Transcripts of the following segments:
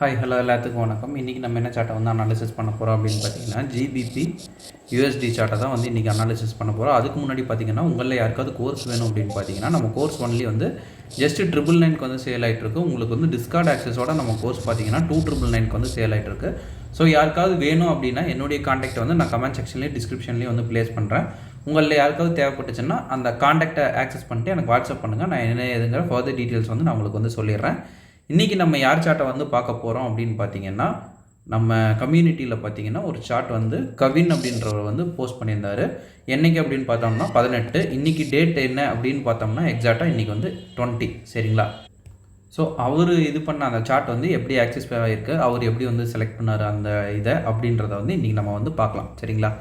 Hi hello எல்லாத்துக்கும் வணக்கம். இன்றைக்கி நம்ம என்ன சார்ட்டை வந்து அனாலிசிஸ் பண்ண போகிறோம் அப்படின்னு பார்த்தீங்கன்னா ஜிபிபி யூஎஸ்டி சார்ட்டை தான் வந்து இன்றைக்கி அனாலிசிஸ் பண்ண போகிறோம். அதுக்கு முன்னாடி பார்த்தீங்கன்னா உங்களில் யாருக்காவது கோர்ஸ் வேணும் அப்படின்னு பார்த்தீங்கன்னா நம்ம கோர்ஸ் ஒன்லி வந்து ஜஸ்ட் 999 வந்து சேல் ஆகிட்டுருக்கு. உங்களுக்கு வந்து டிஸ்கார்ட் ஆக்சஸோட நம்ம கோர்ஸ் பார்த்தீங்கன்னா 2999 வந்து சேல் ஆகிட்டுருக்கு. ஸோ யாருக்காவது வேணும் அப்படின்னா என்னுடைய காண்டாக்ட் வந்து நான் கமெண்ட் செக்ஷன்லேயும் டிஸ்கிரிப்ஷன்லேயும் வந்து ப்ளேஸ் பண்ணுறேன். உங்களில் யாருக்காவது தேவைப்பட்டுச்சுன்னா அந்த காண்டாக்டை ஆக்சஸ் பண்ணிட்டு எனக்கு வாட்ஸ்அப் பண்ணுங்கள். நான் என்ன ஏதுங்கிற ஃபர்தர் டீட்டெயில்ஸ் வந்து நான் உங்களுக்கு வந்து சொல்லிடுறேன். இன்றைக்கி நம்ம யார் சார்ட்டை வந்து பார்க்க போகிறோம் அப்படின்னு பார்த்தீங்கன்னா நம்ம கம்யூனிட்டியில் பார்த்தீங்கன்னா ஒரு சார்ட் வந்து கவின் அப்படின்றவர் வந்து போஸ்ட் பண்ணியிருந்தார். என்றைக்கு அப்படின்னு பார்த்தோம்னா 18. இன்றைக்கி டேட் என்ன அப்படின்னு பார்த்தோம்னா எக்ஸாக்டாக இன்றைக்கி வந்து 20. சரிங்களா? ஸோ அவர் இது பண்ண அந்த சார்ட் வந்து எப்படி ஆக்சஸ் ஆகிருக்கு, அவர் எப்படி வந்து செலக்ட் பண்ணார் அந்த இதை அப்படின்றத வந்து இன்றைக்கி நம்ம வந்து பார்க்கலாம். சரிங்களா?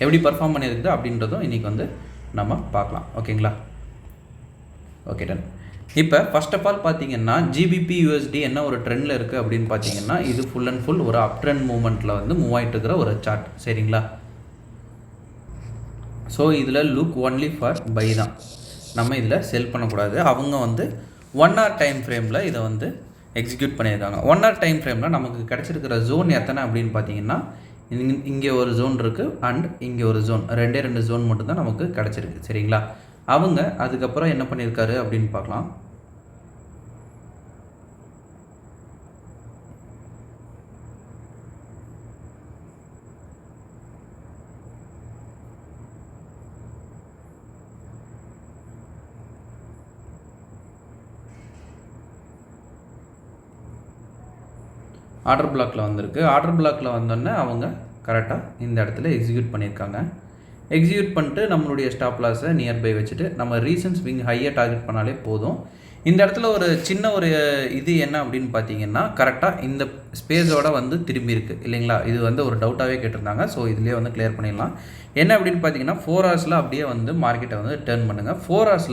எப்படி பர்ஃபார்ம் பண்ணியிருக்குது அப்படின்றதும் இன்றைக்கி வந்து நம்ம பார்க்கலாம். ஓகேங்களா? Okay ton. இப்போ ஃபர்ஸ்ட் ஆஃப் ஆல் பார்த்தீங்கன்னா ஜிபிபி யூஎஸ்டி என்ன ஒரு ட்ரெண்டில் இருக்குது அப்படின்னு பார்த்தீங்கன்னா இது ஃபுல் அண்ட் ஃபுல் ஒரு அப் ட்ரெண்ட் மூவ்மெண்ட்டில் வந்து மூவ் ஆகிட்டு இருக்கிற ஒரு சார்ட். சரிங்களா? ஸோ இதில் லுக் ஒன்லி ஃபார் பை தான், நம்ம இதில் செல் பண்ணக்கூடாது. அவங்க வந்து 1 hour டைம் ஃப்ரேமில் இதை வந்து எக்ஸிக்யூட் பண்ணியிருக்காங்க. 1 hour டைம் ஃப்ரேமில் நமக்கு கிடச்சிருக்கிற ஜோன் எத்தனை அப்படின்னு பார்த்தீங்கன்னா இங்கே ஒரு ஜோன் இருக்குது அண்ட் இங்கே ஒரு ஜோன், ரெண்டு ஜோன் மட்டும்தான் நமக்கு கிடச்சிருக்கு. சரிங்களா? அவங்க அதுக்கப்புறம் என்ன பண்ணியிருக்காரு அப்படின்னு பார்க்கலாம். ஆர்டர் பிளாக்கில் வந்திருக்கு. ஆர்டர் பிளாக்கில் வந்தோடனே அவங்க கரெக்டாக இந்த இடத்துல எக்ஸிக்யூட் பண்ணியிருக்காங்க. எக்ஸிக்யூட் பண்ணிட்டு நம்மளுடைய ஸ்டாப் லாஸை நியர்பை வச்சுட்டு நம்ம ரீசன்ஸ் விங் ஹையாக டார்கெட் பண்ணாலே போதும். இந்த இடத்துல ஒரு சின்ன ஒரு இது என்ன அப்படின்னு பார்த்தீங்கன்னா கரெக்டாக இந்த ஸ்பேஸோட வந்து திரும்பி இருக்குது இல்லைங்களா? இது வந்து ஒரு டவுட்டாகவே கேட்டிருந்தாங்க. ஸோ இதுலேயே வந்து கிளியர் பண்ணிடலாம். என்ன அப்படின்னு பார்த்தீங்கன்னா 4 hours அப்படியே வந்து மார்க்கெட்டை வந்து டேர்ன் பண்ணுங்கள். 4 hours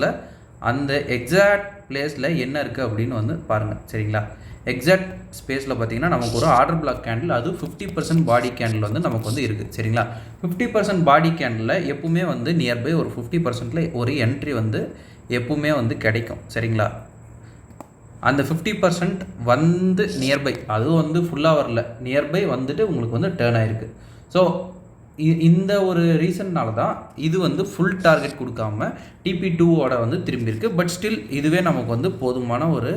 அந்த எக்ஸாக்ட் பிளேஸில் என்ன இருக்குது அப்படின்னு வந்து பாருங்கள். சரிங்களா? எக்ஸாக்ட் ஸ்பேஸில் பார்த்தீங்கன்னா நமக்கு ஒரு ஆர்டர் பிளாக் கேண்டில், அது 50% பாடி கேண்டில் வந்து நமக்கு வந்து இருக்குது. சரிங்களா? 50% பாடி கேண்டில் எப்பவுமே வந்து நியர்பை ஒரு 50%ல் ஒரு என்ட்ரி வந்து எப்பவுமே வந்து கிடைக்கும். சரிங்களா? அந்த 50% வந்து நியர்பை, அதுவும் வந்து ஃபுல்லாக வரல, நியர்பை வந்துட்டு உங்களுக்கு வந்து டேர்ன் ஆகிருக்கு. ஸோ இந்த ஒரு ரீசன்னால தான் இது வந்து ஃபுல் டார்கெட் கொடுக்காம TP2ஓட வந்து திரும்பியிருக்கு. பட் ஸ்டில் இதுவே நமக்கு வந்து போதுமான ஒரு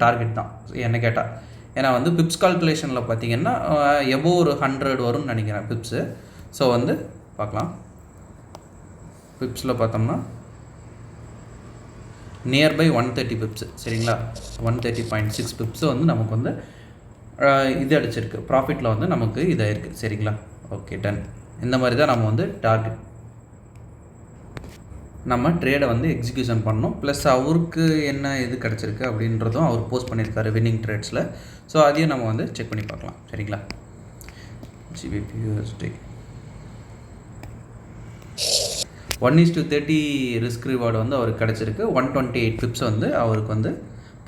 டார்கெட் தான் என்ன கேட்டால். ஏன்னா வந்து பிப்ஸ் கால்குலேஷனில் பார்த்தீங்கன்னா எபோவ் ஒரு 100 வரும்னு நினைக்கிறேன் பிப்ஸு. ஸோ வந்து பார்க்கலாம். பிப்ஸில் பார்த்தோம்னா நியர்பை 130 பிப்ஸு. சரிங்களா? 130.6 பிப்ஸு வந்து நமக்கு வந்து இது அடிச்சிருக்கு. ப்ராஃபிட்டில் வந்து நமக்கு இதாக இருக்குது. சரிங்களா? Okay done. இந்த மாதிரி தான் நம்ம வந்து டார்கெட் நம்ம ட்ரேடை வந்து எக்ஸிக்யூஷன் பண்ணணும். ப்ளஸ் அவருக்கு என்ன இது கிடச்சிருக்கு அப்படின்றதும் அவர் போஸ்ட் பண்ணியிருக்காரு வின்னிங் ட்ரேட்ஸில். ஸோ அதையும் நம்ம வந்து செக் பண்ணி பார்க்கலாம். சரிங்களா? ஜிபிபி யூஎஸ்டி 1:30 ரிஸ்க் ரிவார்டு வந்து அவருக்கு கிடச்சிருக்கு. 128 பிப்ஸ் வந்து அவருக்கு வந்து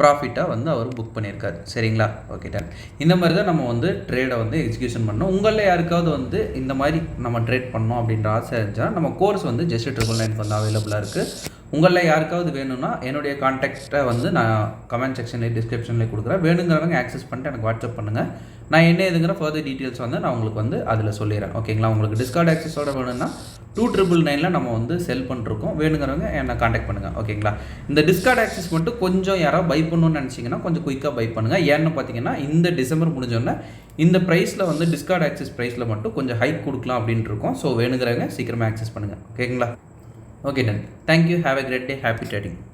ப்ராஃபிட்டாக வந்து அவர் புக் பண்ணியிருக்காரு. சரிங்களா? Okay done. இந்த மாதிரி தான் நம்ம வந்து ட்ரேடை வந்து எக்ஸிக்யூஷன் பண்ணணும். உங்களில் யாருக்காவது வந்து இந்த மாதிரி நம்ம ட்ரேட் பண்ணோம் அப்படின்ற ஆசை இருந்துச்சுன்னா நம்ம கோர்ஸ் வந்து ஜஸ்ட் 999 வந்து அவைலபிளாக இருக்குது. உங்களில் யாருக்காவது வேணும்னா என்னுடைய கான்டாக்டை வந்து நான் கமெண்ட் செக்ஷன்லேயே டிஸ்கிரிப்ஷன்லேயே கொடுக்குறேன். வேணுங்கிறவங்க ஆக்சஸ் பண்ணிட்டு எனக்கு வாட்ஸ்அப் பண்ணுங்கள். நான் என்ன எதுங்கிற ஃபர்தர் டீட்டெயில்ஸ் வந்து நான் உங்களுக்கு வந்து அதில் சொல்லிடுறேன். ஓகேங்களா? உங்களுக்கு டிஸ்கார்ட் ஆக்சஸோட வேணும்னா 2999 நம்ம வந்து செல் பண்ணிருக்கோம். வேணுங்கிறவங்க என்னை காண்டாக்ட் பண்ணுங்கள். ஓகேங்களா? இந்த டிஸ்கார்ட் ஆக்சஸ் மட்டும் கொஞ்சம் யாராவது பை பண்ணணும்னு நினச்சிங்கன்னா கொஞ்சம் குயிக்காக பை பண்ணுங்கள். ஏன்னு பார்த்தீங்கன்னா இந்த டிசம்பர் முடிஞ்சோடனே இந்த ப்ரைஸில் வந்து டிஸ்கார்ட் ஆக்சஸ் ப்ரைஸில் மட்டும் கொஞ்சம் ஹைக் கொடுக்கலாம் அப்படின்ட்டு இருக்கோம். ஸோ வேணுங்கிறவங்க சீக்கிரமாக ஆக்சஸ் பண்ணுங்கள். ஓகேங்களா? Okay done. Thank you. Have a great day. Happy trading.